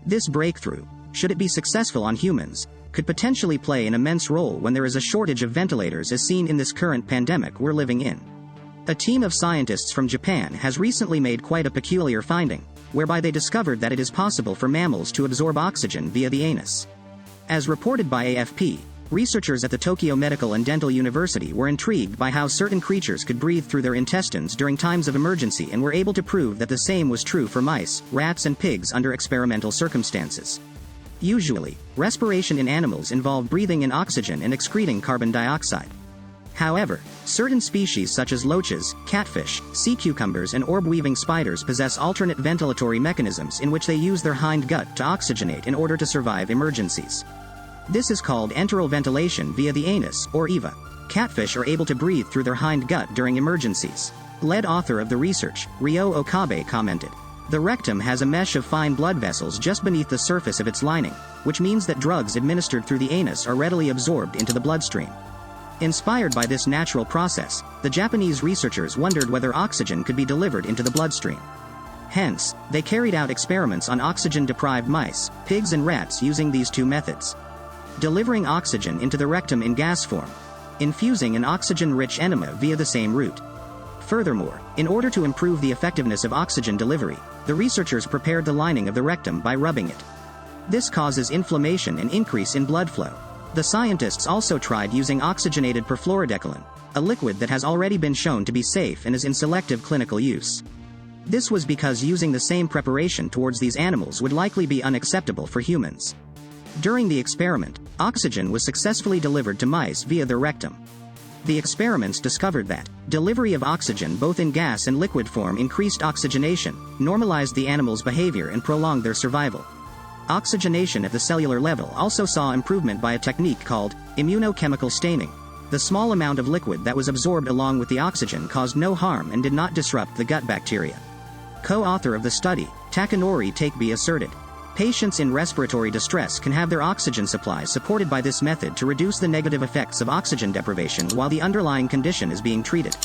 This breakthrough, should it be successful on humans, could potentially play an immense role when there is a shortage of ventilators as seen in this current pandemic we're living in. A team of scientists from Japan has recently made quite a peculiar finding, whereby they discovered that it is possible for mammals to absorb oxygen via the anus. As reported by AFP, researchers at the Tokyo Medical and Dental University were intrigued by how certain creatures could breathe through their intestines during times of emergency and were able to prove that the same was true for mice, rats and pigs under experimental circumstances. Usually, respiration in animals involve breathing in oxygen and excreting carbon dioxide. However, certain species such as loaches, catfish, sea cucumbers and orb-weaving spiders possess alternate ventilatory mechanisms in which they use their hind gut to oxygenate in order to survive emergencies. This is called enteral ventilation via the anus, or EVA. Catfish are able to breathe through their hind gut during emergencies. Lead author of the research, Ryo Okabe, commented, "The rectum has a mesh of fine blood vessels just beneath the surface of its lining, which means that drugs administered through the anus are readily absorbed into the bloodstream." Inspired by this natural process, the Japanese researchers wondered whether oxygen could be delivered into the bloodstream. Hence, they carried out experiments on oxygen-deprived mice, pigs and rats using these two methods. Delivering oxygen into the rectum in gas form. Infusing an oxygen-rich enema via the same route. Furthermore, in order to improve the effectiveness of oxygen delivery, the researchers prepared the lining of the rectum by rubbing it. This causes inflammation and increase in blood flow. The scientists also tried using oxygenated perfluorodecolon, a liquid that has already been shown to be safe and is in selective clinical use. This was because using the same preparation towards these animals would likely be unacceptable for humans. During the experiment, oxygen was successfully delivered to mice via their rectum. The experiments discovered that delivery of oxygen both in gas and liquid form increased oxygenation, normalized the animals' behavior and prolonged their survival. Oxygenation at the cellular level also saw improvement by a technique called immunochemical staining. The small amount of liquid that was absorbed along with the oxygen caused no harm and did not disrupt the gut bacteria. Co-author of the study, Takanori Takebe, asserted, "Patients in respiratory distress can have their oxygen supply supported by this method to reduce the negative effects of oxygen deprivation while the underlying condition is being treated."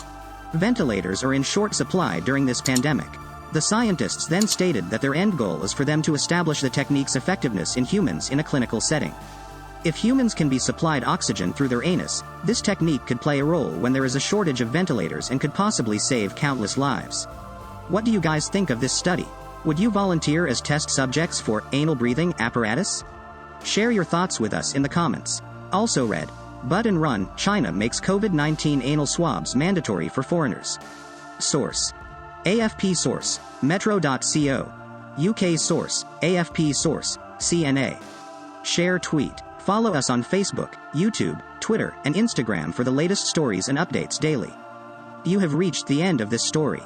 Ventilators are in short supply during this pandemic. The scientists then stated that their end goal is for them to establish the technique's effectiveness in humans in a clinical setting. If humans can be supplied oxygen through their anus, this technique could play a role when there is a shortage of ventilators and could possibly save countless lives. What do you guys think of this study? Would you volunteer as test subjects for anal breathing apparatus? Share your thoughts with us in the comments. Also read, Bud and Run, China makes COVID-19 anal swabs mandatory for foreigners. Source: AFP. Source: Metro.co. UK source: AFP. Source: CNA. Share tweet. Follow us on Facebook, YouTube, Twitter, and Instagram for the latest stories and updates daily. You have reached the end of this story.